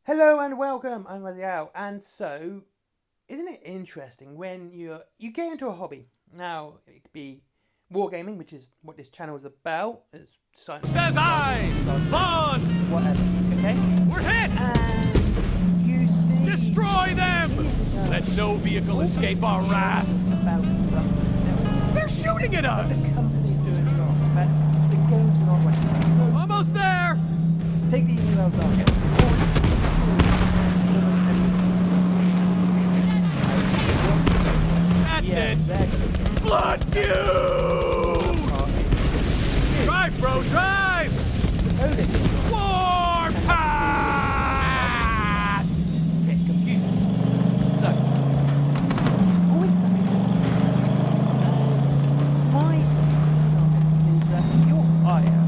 Hello and welcome. I'm Raziel. And so, isn't it interesting when you get into a hobby? Now it could be wargaming, which is what this channel is about. It's science, Says I, Vaughn! whatever. Okay. We're hit! And you see, Destroy them! Let no vehicle escape our wrath! about something. They're shooting at us! The company's doing wrong, but the game's not right. Almost there! Take the email down. That's Yeah, it! exactly. Blood feud! Drive, bro, drive! Holy. Warpath! Okay, confusing. So, always something to my is that your ire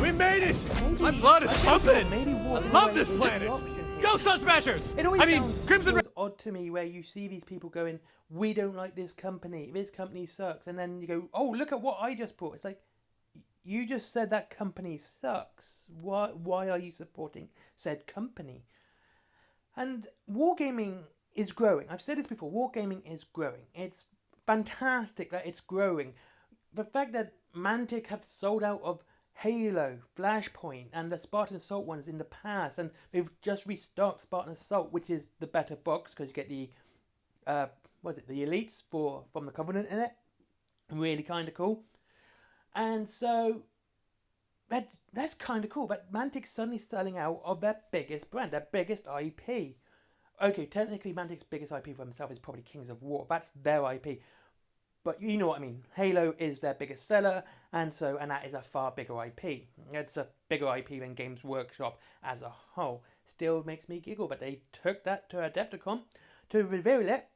We made it! My blood is pumping! Maybe I love this planet! Go, Sun Smashers! It always I mean, sounds Crimson Red. odd to me where you see these people going, "We don't like this company. This company sucks," and then you go, "Oh, look at what I just bought." It's like, you just said that company sucks. Why are you supporting said company? And wargaming is growing. I've said this before. Wargaming is growing. It's fantastic that it's growing. The fact that Mantic have sold out of Halo, Flashpoint, and the Spartan Assault ones in the past, and they've just restocked Spartan Assault, which is the better box because you get the the elites from the Covenant in it. Really kind of cool. And so that's kind of cool. But Mantic's suddenly selling out of their biggest brand, their biggest IP. Okay, technically Mantic's biggest IP for themselves is probably Kings of War. That's their IP. But you know what I mean. Halo is their biggest seller, and that is a far bigger IP. It's a bigger IP than Games Workshop as a whole. Still makes me giggle, but they took that to Adepticon to reveal it.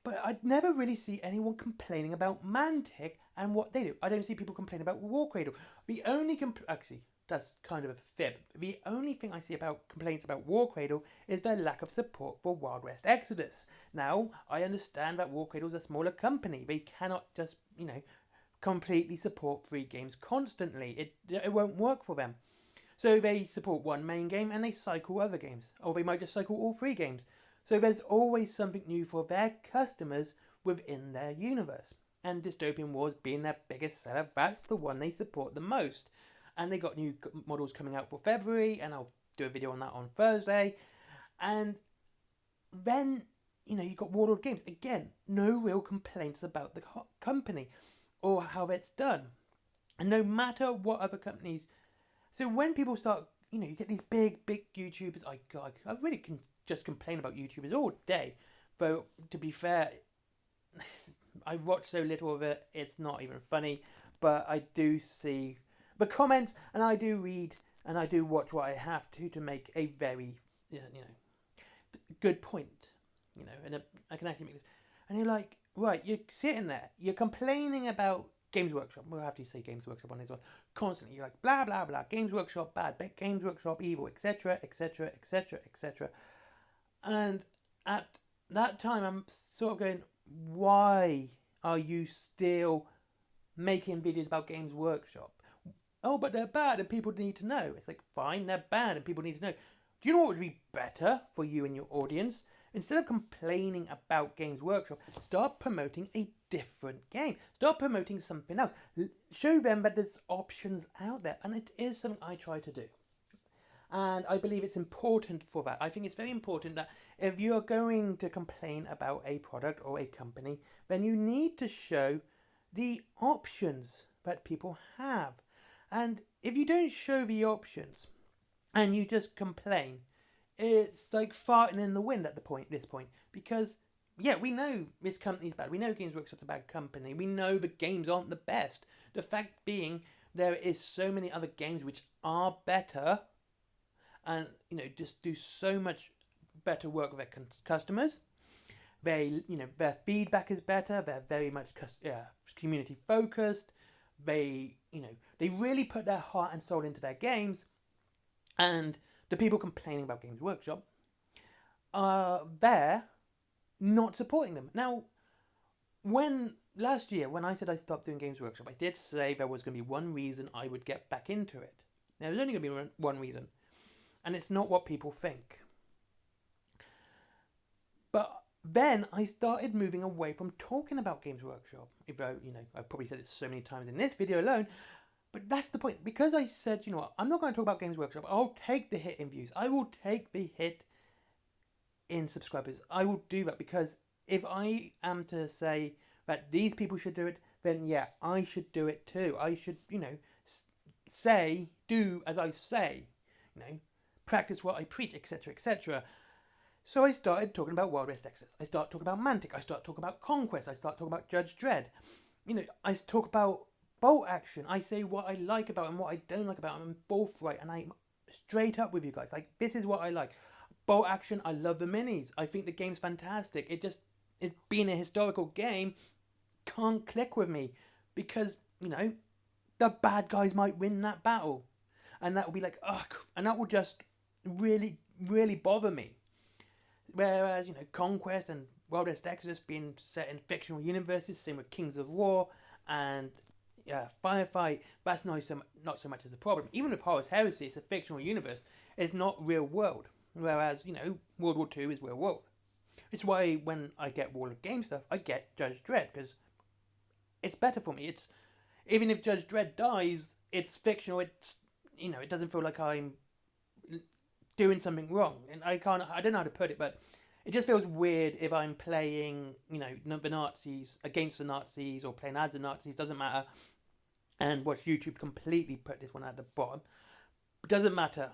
But I never really see anyone complaining about Mantic and what they do. I don't see people complaining about Warcradle. The only actually, that's kind of a fib. The only thing I see about complaints about Warcradle is their lack of support for Wild West Exodus. Now, I understand that Warcradle is a smaller company. They cannot just, completely support free games constantly. It won't work for them. So they support one main game and they cycle other games. Or they might just cycle all three games. So there's always something new for their customers within their universe. And Dystopian Wars being their biggest seller, that's the one they support the most. And they got new models coming out for February, and I'll do a video on that on Thursday. And then, you got Warlord Games. Again, no real complaints about the company or how it's done. And no matter what other companies... So when people start, you get these big YouTubers. I really can just complain about YouTubers all day. Though, to be fair, I watch so little of it, it's not even funny. But I do see the comments, and I do read, and I do watch what I have to make a very, good point. And I can actually make this. And you're like, right, you're sitting there, you're complaining about Games Workshop. We'll have to say Games Workshop on this one. Constantly, you're like, blah, blah, blah, Games Workshop bad, Games Workshop evil, etc., etc., etc., etc. And at that time, I'm sort of going, why are you still making videos about Games Workshop? Oh, but they're bad and people need to know. It's like, fine, they're bad and people need to know. Do you know what would be better for you and your audience? Instead of complaining about Games Workshop, start promoting a different game. Start promoting something else. Show them that there's options out there. And it is something I try to do. And I believe it's important for that. I think it's very important that if you're going to complain about a product or a company, then you need to show the options that people have. And if you don't show the options and you just complain, it's like farting in the wind at this point. Because, yeah, we know this company's bad. We know Games Workshop's a bad company. We know the games aren't the best. The fact being, there is so many other games which are better and, just do so much better work with their customers. Their feedback is better. They're very much community focused. They really put their heart and soul into their games, and the people complaining about Games Workshop are there not supporting them. Now, when last year when I said I stopped doing Games Workshop, I did say there was going to be one reason I would get back into it. Now, there's only going to be one reason, and it's not what people think. But then I started moving away from talking about Games Workshop. Even though, I've probably said it so many times in this video alone. But that's the point. Because I said, I'm not going to talk about Games Workshop. I'll take the hit in views. I will take the hit in subscribers. I will do that because if I am to say that these people should do it, then yeah, I should do it too. I should, do as I say. Practice what I preach, etc., etc. So I started talking about Wild West Exodus. I started talking about Mantic. I started talking about Conquest. I started talking about Judge Dredd. I talk about Bolt Action. I say what I like about it and what I don't like about it. I'm forthright and I'm straight up with you guys. Like, this is what I like. Bolt Action, I love the minis. I think the game's fantastic. It's being a historical game can't click with me because, the bad guys might win that battle. And that will be like, ugh, and that will just really, really bother me. Whereas, Conquest and Wild West Exodus being set in fictional universes, same with Kings of War and Firefight, that's not so much as a problem. Even with Horus Heresy, it's a fictional universe. It's not real world. Whereas, World War II is real world. It's why when I get Wall of Game stuff, I get Judge Dredd, because it's better for me. It's even if Judge Dredd dies, it's fictional. It's it doesn't feel like I'm doing something wrong, and I don't know how to put it, but it just feels weird if I'm playing, the Nazis against the Nazis or playing as the Nazis, doesn't matter. And watch YouTube completely put this one at the bottom. It doesn't matter.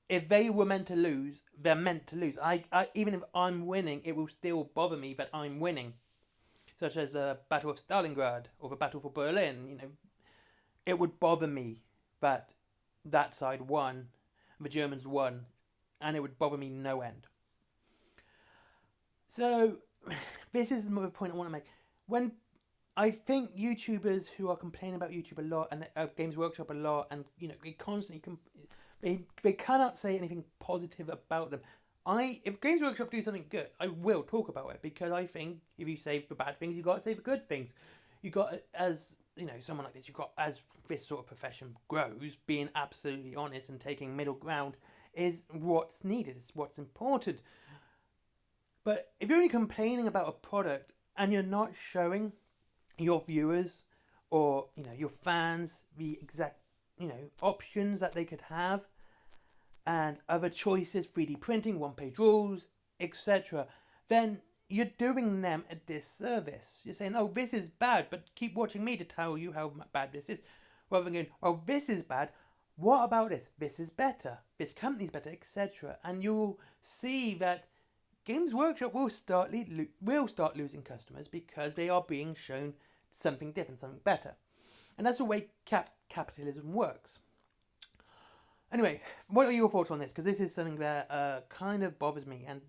If they were meant to lose, they're meant to lose. I even if I'm winning, it will still bother me that I'm winning. Such as the Battle of Stalingrad or the Battle for Berlin, it would bother me that side won, the Germans won, and it would bother me no end. So, this is the point I want to make. When I think YouTubers who are complaining about YouTube a lot and Games Workshop a lot, and they constantly they cannot say anything positive about them. If Games Workshop do something good, I will talk about it, because I think if you say the bad things, you got to say the good things. You got, as someone like this, you got, as this sort of profession grows, being absolutely honest and taking middle ground is what's needed. It's what's important. But if you're only complaining about a product and you're not showing your viewers or your fans the exact options that they could have and other choices, 3D printing, one-page rules, etc., then you're doing them a disservice. You're saying, oh, this is bad, but keep watching me to tell you how bad this is. Rather than going, oh, this is bad, what about this? This is better. This company's better, etc. And you'll see that Games Workshop will start losing customers because they are being shown something different, something better. And that's the way capitalism works. Anyway, what are your thoughts on this? Because this is something that kind of bothers me. And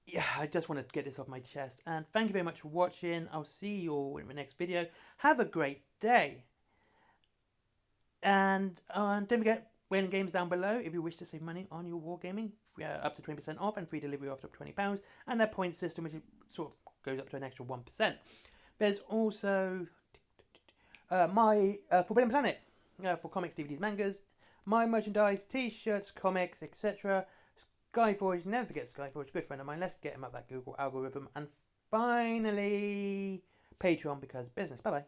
yeah, I just wanted to get this off my chest. And thank you very much for watching. I'll see you all in the next video. Have a great day. And don't forget, Wayland Games down below if you wish to save money on your wargaming. Up to 20% off and free delivery after £20. And their point system, which sort of goes up to an extra 1%. There's also my Forbidden Planet for comics, DVDs, mangas. My merchandise, t-shirts, comics, etc. Skyforge, never forget Skyforge, good friend of mine. Let's get him up that Google algorithm. And finally, Patreon, because business. Bye-bye.